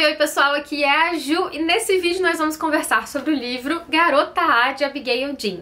Oi pessoal, aqui é a Ju e nesse vídeo nós vamos conversar sobre o livro Garota A, de Abigail Dean.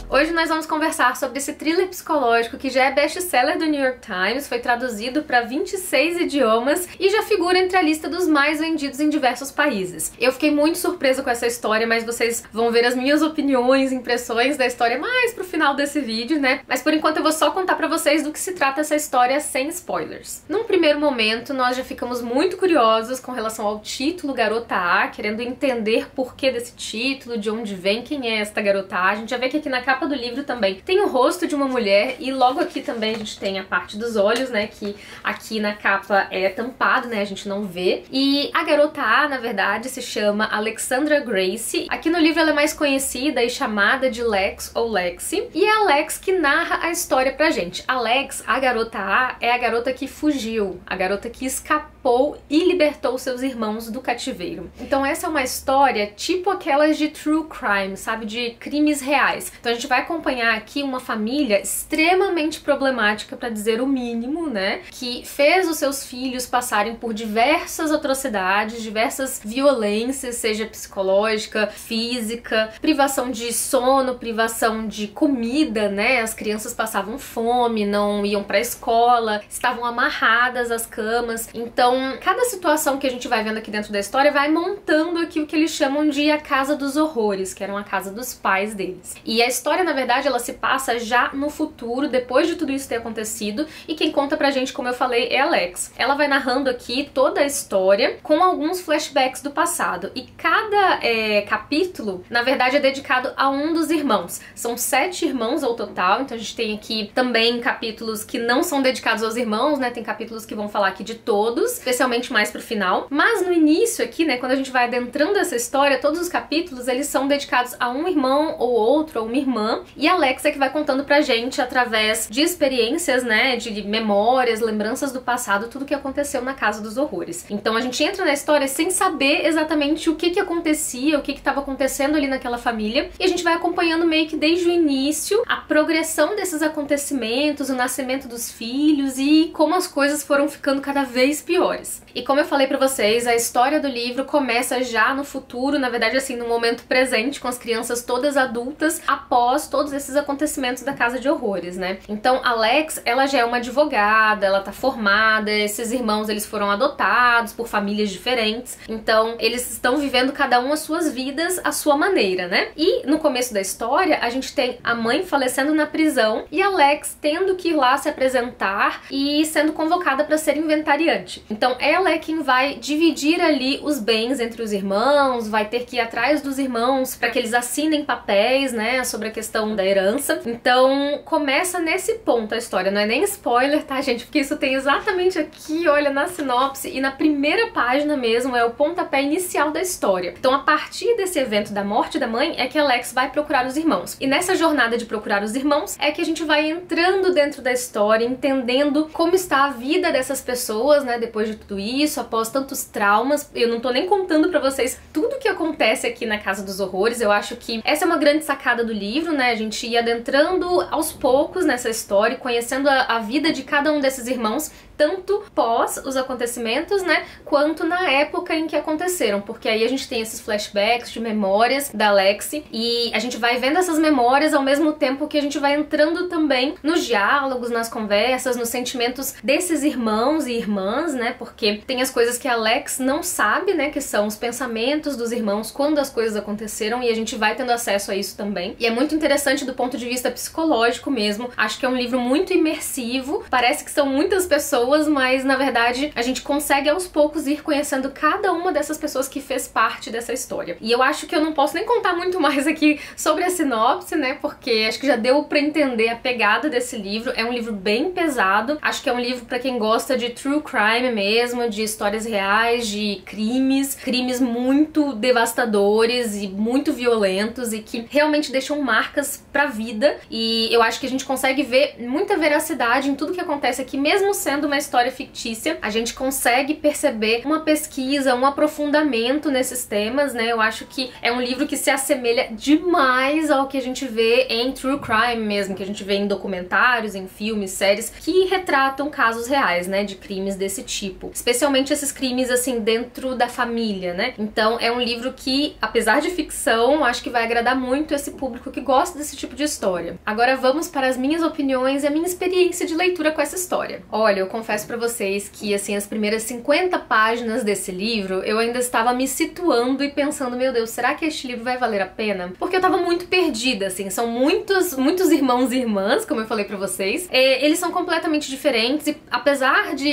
Hoje nós vamos conversar sobre esse thriller psicológico que já é best-seller do New York Times, foi traduzido para 26 idiomas e já figura entre a lista dos mais vendidos em diversos países. Eu fiquei muito surpresa com essa história, mas vocês vão ver as minhas opiniões, impressões da história mais pro final desse vídeo, né? Mas por enquanto eu vou só contar pra vocês do que se trata essa história sem spoilers. Num primeiro momento, nós já ficamos muito curiosos com relação ao título Garota A, querendo entender por que desse título, de onde vem, quem é esta Garota A. A gente já vê que aqui na capa do livro também tem o rosto de uma mulher e logo aqui também a gente tem a parte dos olhos, né, que aqui na capa é tampado, né, a gente não vê. E a Garota A, na verdade, se chama Alexandra Gracie. Aqui no livro ela é mais conhecida e chamada de Lex ou Lexi, e é a Lex que narra a história pra gente. A Lex, a Garota A, é a garota que fugiu, a garota que escapou e libertou seus irmãos do cativeiro. Então essa é uma história tipo aquelas de true crime, sabe, de crimes reais. Então a gente vai acompanhar aqui uma família extremamente problemática, pra dizer o mínimo, né, que fez os seus filhos passarem por diversas atrocidades, diversas violências, seja psicológica, física, privação de sono, privação de comida, né, as crianças passavam fome, não iam pra escola, estavam amarradas às camas. Então cada situação que a gente vai vendo aqui dentro da história vai montando aqui o que eles chamam de a Casa dos Horrores, que era uma casa dos pais deles. E a história, na verdade, ela se passa já no futuro, depois de tudo isso ter acontecido, e quem conta pra gente, como eu falei, é a Lex. Ela vai narrando aqui toda a história com alguns flashbacks do passado, e cada capítulo, na verdade, é dedicado a um dos irmãos. São 7 irmãos ao total, então a gente tem aqui também capítulos que não são dedicados aos irmãos, né, tem capítulos que vão falar aqui de todos, especialmente mais pro final, mas no início aqui, né, quando a gente vai adentrando essa história, todos os capítulos, eles são dedicados a um irmão ou outro, ou uma irmã, e a Lex é que vai contando pra gente através de experiências, né, de memórias, lembranças do passado, tudo que aconteceu na Casa dos Horrores. Então a gente entra na história sem saber exatamente o que acontecia, o que estava acontecendo ali naquela família, e a gente vai acompanhando meio que desde o início a progressão desses acontecimentos, o nascimento dos filhos e como as coisas foram ficando cada vez piores. E como eu falei pra vocês, a história do livro começa já no futuro, na verdade assim, no momento presente, com as crianças todas adultas, após todos esses acontecimentos da Casa de Horrores, né? Então a Lex, ela já é uma advogada, ela tá formada, esses irmãos, eles foram adotados por famílias diferentes, então eles estão vivendo cada um as suas vidas à sua maneira, né? E no começo da história, a gente tem a mãe falecendo na prisão e a Lex tendo que ir lá se apresentar e sendo convocada para ser inventariante. Então ela é quem vai dividir ali os bens entre os irmãos, vai ter que ir atrás dos irmãos para que eles assinem papéis, né, sobre a questão da herança. Então começa nesse ponto a história, não é nem spoiler, tá, gente? Porque isso tem exatamente aqui, olha, na sinopse e na primeira página mesmo, é o pontapé inicial da história. Então a partir desse evento da morte da mãe é que a Lex vai procurar os irmãos. E nessa jornada de procurar os irmãos é que a gente vai entrando dentro da história, entendendo como está a vida dessas pessoas, né, depois de tudo isso, após tantos traumas. Eu não tô nem contando pra vocês tudo que acontece aqui na Casa dos Horrores. Eu acho que essa é uma grande sacada do livro, né, a gente ir adentrando aos poucos nessa história, conhecendo a vida de cada um desses irmãos, tanto pós os acontecimentos, né, quanto na época em que aconteceram, porque aí a gente tem esses flashbacks de memórias da Lexi e a gente vai vendo essas memórias ao mesmo tempo que a gente vai entrando também nos diálogos, nas conversas, nos sentimentos desses irmãos e irmãs, né, porque tem as coisas que a Lex não sabe, né, que são os pensamentos dos irmãos quando as coisas aconteceram, e a gente vai tendo acesso a isso também. E é muito interessante do ponto de vista psicológico mesmo, acho que é um livro muito imersivo, parece que são muitas pessoas, mas na verdade a gente consegue aos poucos ir conhecendo cada uma dessas pessoas que fez parte dessa história. E eu acho que eu não posso nem contar muito mais aqui sobre a sinopse, né, porque acho que já deu pra entender a pegada desse livro. É um livro bem pesado, acho que é um livro pra quem gosta de true crime mesmo, de histórias reais, de crimes muito devastadores e muito violentos e que realmente deixam marcas pra vida. E eu acho que a gente consegue ver muita veracidade em tudo que acontece aqui, mesmo sendo uma história fictícia. A gente consegue perceber uma pesquisa, um aprofundamento nesses temas, né? Eu acho que é um livro que se assemelha demais ao que a gente vê em true crime mesmo, que a gente vê em documentários, em filmes, séries, que retratam casos reais, né, de crimes desse tipo. Especialmente esses crimes, assim, dentro da família, né? Então é um livro que, apesar de ficção, acho que vai agradar muito esse público que gosta desse tipo de história. Agora vamos para as minhas opiniões e a minha experiência de leitura com essa história. Olha, eu confesso pra vocês que, assim, as primeiras 50 páginas desse livro, eu ainda estava me situando e pensando, meu Deus, será que este livro vai valer a pena? Porque eu tava muito perdida, assim, são muitos irmãos e irmãs, como eu falei pra vocês. Eles são completamente diferentes e, apesar de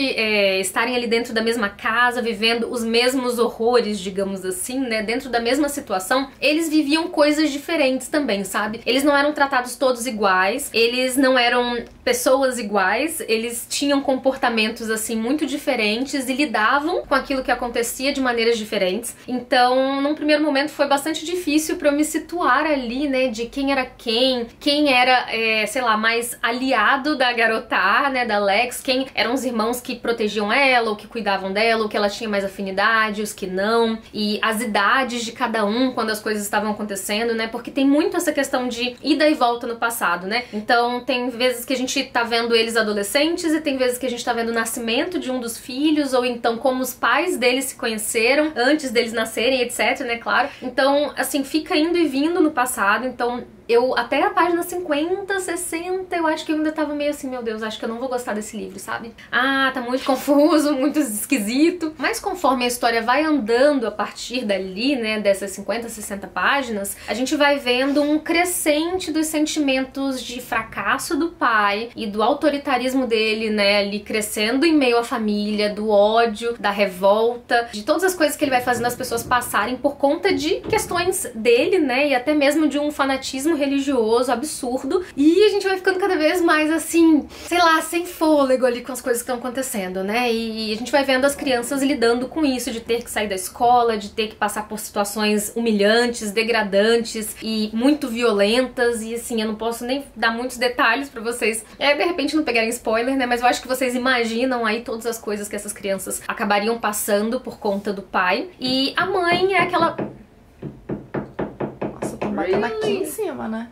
estarem ali dentro da mesma casa, vivendo os mesmos horrores, digamos assim, né, dentro da mesma situação, eles viviam coisas diferentes também, sabe? Eles não eram tratados todos iguais, eles não eram pessoas iguais, eles tinham comportamentos, assim, muito diferentes e lidavam com aquilo que acontecia de maneiras diferentes. Então, num primeiro momento foi bastante difícil pra eu me situar ali, né, de quem era quem era, sei lá, mais aliado da garota, né, da Lex, quem eram os irmãos que protegiam ela, ou que cuidavam dela, ou que ela tinha mais afinidade, os que não, e as idades de cada um quando as coisas estavam acontecendo, né, porque tem muito essa questão de ida e volta no passado, né, então tem vezes que a gente tá vendo eles adolescentes e tem vezes que a gente tá vendo o nascimento de um dos filhos, ou então como os pais deles se conheceram antes deles nascerem, etc, né, claro. Então, assim, fica indo e vindo no passado, então eu, até a página 50, 60, eu acho que eu ainda tava meio assim, meu Deus, acho que eu não vou gostar desse livro, sabe? Ah, tá muito confuso, muito esquisito. Mas conforme a história vai andando a partir dali, né, dessas 50, 60 páginas, a gente vai vendo um crescente dos sentimentos de fracasso do pai e do autoritarismo dele, né, ali crescendo em meio à família, do ódio, da revolta, de todas as coisas que ele vai fazendo as pessoas passarem por conta de questões dele, né, e até mesmo de um fanatismo religioso absurdo, e a gente vai ficando cada vez mais assim, sei lá, sem fôlego ali com as coisas que estão acontecendo, né? E a gente vai vendo as crianças lidando com isso, de ter que sair da escola, de ter que passar por situações humilhantes, degradantes e muito violentas, e assim, eu não posso nem dar muitos detalhes pra vocês, de repente não pegarem spoiler, né? Mas eu acho que vocês imaginam aí todas as coisas que essas crianças acabariam passando por conta do pai. E a mãe é aquela... Batendo aqui em cima, né?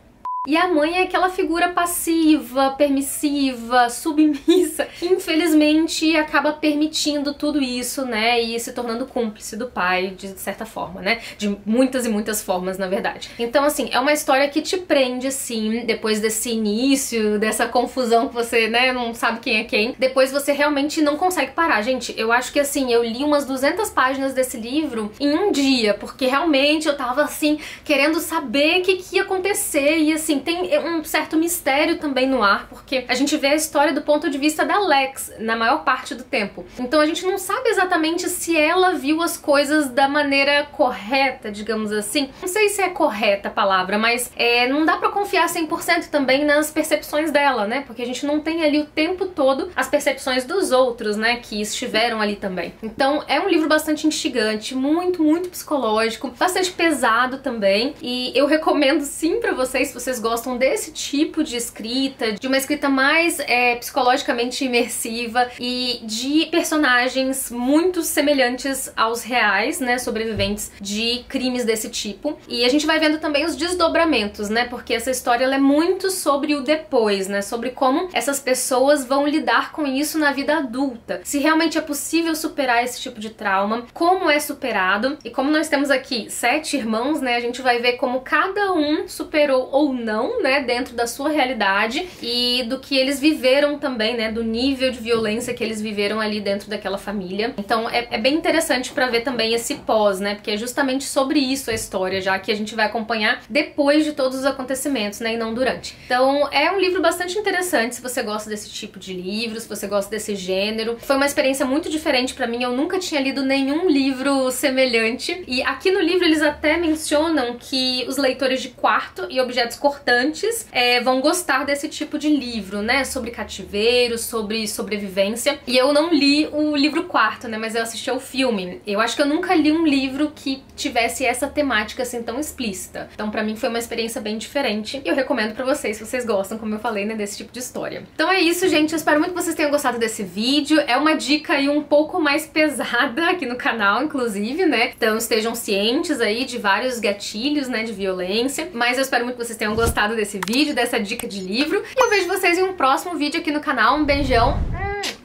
E a mãe é aquela figura passiva, permissiva, submissa. Infelizmente, acaba permitindo tudo isso, né? E se tornando cúmplice do pai, de certa forma, né? De muitas e muitas formas, na verdade. Então, assim, é uma história que te prende, sim, depois desse início, dessa confusão que você, né, não sabe quem é quem. Depois você realmente não consegue parar. Gente, eu acho que, assim, eu li umas 200 páginas desse livro em um dia, porque realmente eu tava, assim, querendo saber o que ia acontecer e, assim, tem um certo mistério também no ar, porque a gente vê a história do ponto de vista da Lex na maior parte do tempo. Então a gente não sabe exatamente se ela viu as coisas da maneira correta, digamos assim. Não sei se é correta a palavra, mas não dá pra confiar 100% também nas percepções dela, né? Porque a gente não tem ali o tempo todo as percepções dos outros, né? Que estiveram ali também. Então é um livro bastante instigante, muito, muito psicológico, bastante pesado também. E eu recomendo sim pra vocês, se vocês gostam desse tipo de escrita, de uma escrita mais psicologicamente imersiva e de personagens muito semelhantes aos reais, né, sobreviventes de crimes desse tipo. E a gente vai vendo também os desdobramentos, né, porque essa história ela é muito sobre o depois, né, sobre como essas pessoas vão lidar com isso na vida adulta. Se realmente é possível superar esse tipo de trauma, como é superado, e como nós temos aqui 7 irmãos, né, a gente vai ver como cada um superou ou não, né, dentro da sua realidade e do que eles viveram também, né, do nível de violência que eles viveram ali dentro daquela família. Então é bem interessante pra ver também esse pós, né, porque é justamente sobre isso a história, já que a gente vai acompanhar depois de todos os acontecimentos, né, e não durante. Então é um livro bastante interessante se você gosta desse tipo de livro, se você gosta desse gênero. Foi uma experiência muito diferente pra mim, eu nunca tinha lido nenhum livro semelhante, e aqui no livro eles até mencionam que os leitores de quarto e objetos cortantes importantes vão gostar desse tipo de livro, né? Sobre cativeiro, sobre sobrevivência. E eu não li o livro quarto, né? Mas eu assisti ao filme. Eu acho que eu nunca li um livro que tivesse essa temática assim tão explícita. Então pra mim foi uma experiência bem diferente. E eu recomendo pra vocês, se vocês gostam, como eu falei, né? Desse tipo de história. Então é isso, gente. Eu espero muito que vocês tenham gostado desse vídeo. É uma dica aí um pouco mais pesada aqui no canal, inclusive, né? Então estejam cientes aí de vários gatilhos, né? De violência. Mas eu espero muito que vocês tenham gostado desse vídeo, dessa dica de livro. E eu vejo vocês em um próximo vídeo aqui no canal. Um beijão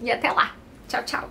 e até lá. Tchau, tchau.